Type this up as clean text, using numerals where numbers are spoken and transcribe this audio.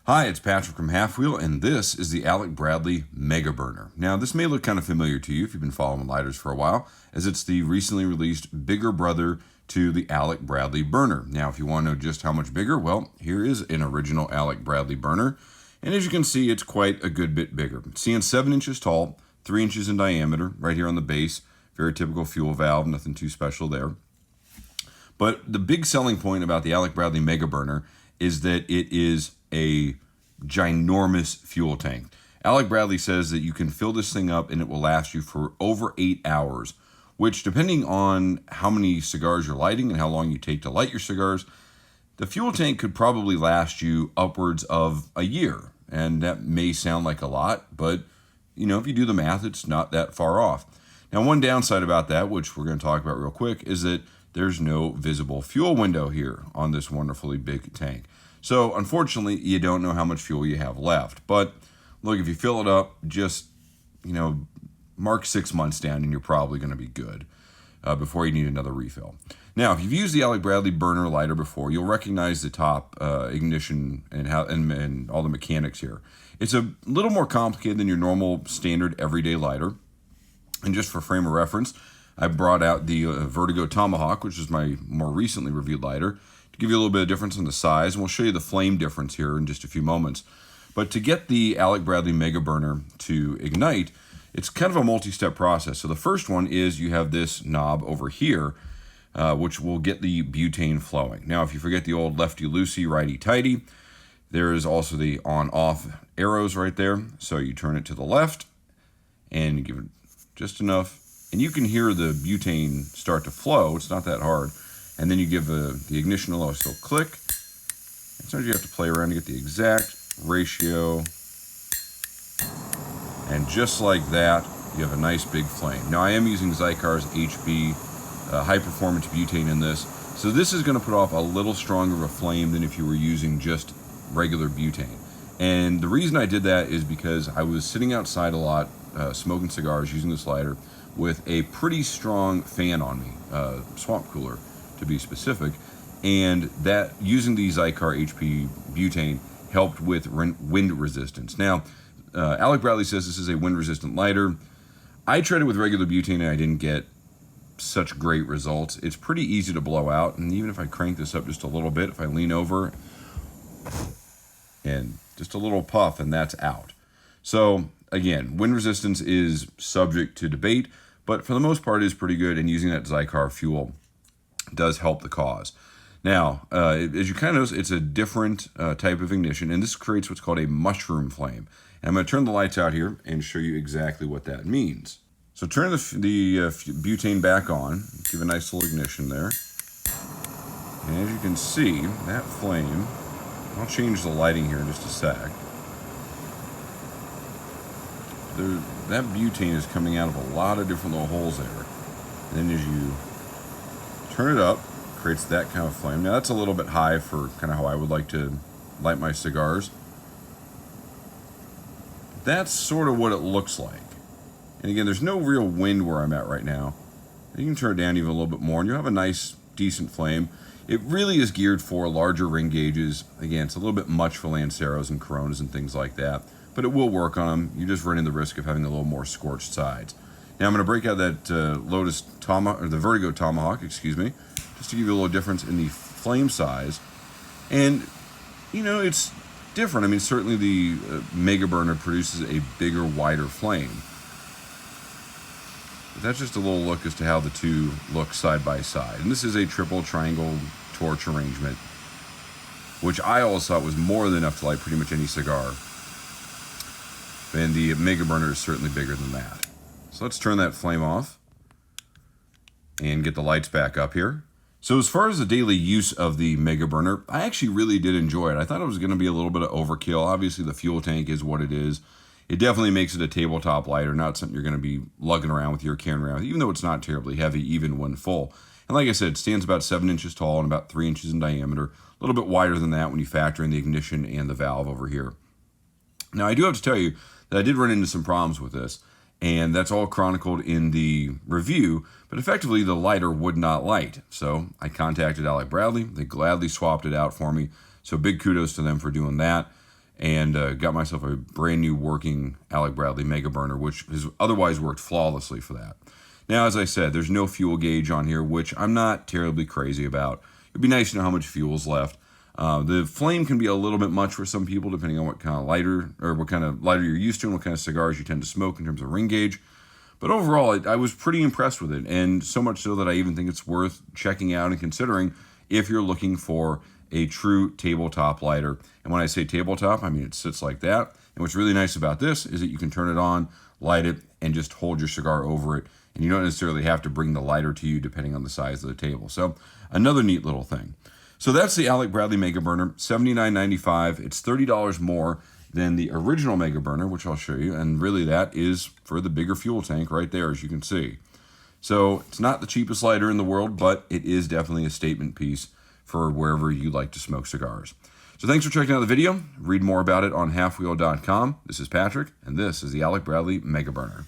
Hi, it's Patrick from Halfwheel, and this is the Alec Bradley Mega Burner. Now, this may look kind of familiar to you if you've been following lighters for a while, as it's the recently released bigger brother to the Alec Bradley Burner. Now, if you want to know just how much bigger, well, here is an original Alec Bradley Burner, and as you can see, it's quite a good bit bigger. It's seeing 7 inches tall, 3 inches in diameter, right here on the base. Very typical fuel valve, nothing too special there. But the big selling point about the Alec Bradley Mega Burner is that it is a ginormous fuel tank. Alec Bradley says that you can fill this thing up and it will last you for over 8 hours, which, depending on how many cigars you're lighting and how long you take to light your cigars, the fuel tank could probably last you upwards of a year. And that may sound like a lot, but if you do the math, it's not that far off. Now, one downside about that, which we're going to talk about real quick, is that there's no visible fuel window here on this wonderfully big tank. So, unfortunately, you don't know how much fuel you have left. But, look, if you fill it up, just, mark 6 months down and you're probably going to be good before you need another refill. Now, if you've used the Alec Bradley Burner lighter before, you'll recognize the top ignition and all the mechanics here. It's a little more complicated than your normal standard everyday lighter. And just for frame of reference, I brought out the Vertigo Tomahawk, which is my more recently reviewed lighter, to give you a little bit of difference in the size, and we'll show you the flame difference here in just a few moments. But to get the Alec Bradley Mega Burner to ignite, it's kind of a multi-step process. So the first one is you have this knob over here, which will get the butane flowing. Now, if you forget the old lefty-loosey, righty-tighty, there is also the on-off arrows right there. So you turn it to the left, and you give it just enough, and you can hear the butane start to flow. It's not that hard. And then you give the ignition a little click. Sometimes you have to play around to get the exact ratio. And just like that, you have a nice big flame. Now, I am using Zykar's HB high performance butane in this. So this is going to put off a little stronger of a flame than if you were using just regular butane. And the reason I did that is because I was sitting outside a lot, smoking cigars, using this lighter, with a pretty strong fan on me, swamp cooler to be specific, and that using the Zykar HP butane helped with wind resistance. Now, Alec Bradley says this is a wind resistant lighter. I tried it with regular butane and I didn't get such great results. It's pretty easy to blow out, and even if I crank this up just a little bit, if I lean over and just a little puff, and that's out. So again, wind resistance is subject to debate, but for the most part, it is pretty good, and using that Zykar fuel does help the cause. Now, as you kind of notice, it's a different type of ignition, and this creates what's called a mushroom flame. And I'm going to turn the lights out here and show you exactly what that means. So turn the butane back on, give a nice little ignition there. And as you can see, that flame, I'll change the lighting here in just a sec. That butane is coming out of a lot of different little holes there. And then as you turn it up, creates that kind of flame. Now that's a little bit high for kind of how I would like to light my cigars. That's sort of what it looks like. And again, there's no real wind where I'm at right now. You can turn it down even a little bit more and you'll have a nice, decent flame. It really is geared for larger ring gauges. Again, it's a little bit much for Lanceros and Coronas and things like that, but it will work on them. You're just running the risk of having a little more scorched sides. Now I'm going to break out that the Vertigo Tomahawk, just to give you a little difference in the flame size. And, it's different. I mean, certainly the Mega Burner produces a bigger, wider flame. But that's just a little look as to how the two look side by side. And this is a triple triangle torch arrangement, which I always thought was more than enough to light pretty much any cigar. And the Mega Burner is certainly bigger than that. So let's turn that flame off and get the lights back up here. So as far as the daily use of the Mega Burner, I actually really did enjoy it. I thought it was going to be a little bit of overkill. Obviously, the fuel tank is what it is. It definitely makes it a tabletop lighter, not something you're going to be lugging around with you or carrying around with, even though it's not terribly heavy, even when full. And like I said, it stands about 7 inches tall and about 3 inches in diameter. A little bit wider than that when you factor in the ignition and the valve over here. Now, I do have to tell you that I did run into some problems with this, and that's all chronicled in the review, but effectively the lighter would not light. So I contacted Alec Bradley. They gladly swapped it out for me. So big kudos to them for doing that. and got myself a brand new working Alec Bradley Mega Burner, which has otherwise worked flawlessly for that. Now, as I said, there's no fuel gauge on here, which I'm not terribly crazy about. It'd be nice to know how much fuel's left. The flame can be a little bit much for some people, depending on what kind of lighter or what kind of lighter you're used to and what kind of cigars you tend to smoke in terms of ring gauge. But overall, I was pretty impressed with it, and so much so that I even think it's worth checking out and considering if you're looking for a true tabletop lighter. And when I say tabletop, I mean it sits like that. And what's really nice about this is that you can turn it on, light it, and just hold your cigar over it. And you don't necessarily have to bring the lighter to you depending on the size of the table. So another neat little thing. So that's the Alec Bradley Mega Burner, $79.95. It's $30 more than the original Mega Burner, which I'll show you. And really that is for the bigger fuel tank right there, as you can see. So it's not the cheapest lighter in the world, but it is definitely a statement piece for wherever you like to smoke cigars. So thanks for checking out the video. Read more about it on halfwheel.com. This is Patrick, and this is the Alec Bradley Mega Burner.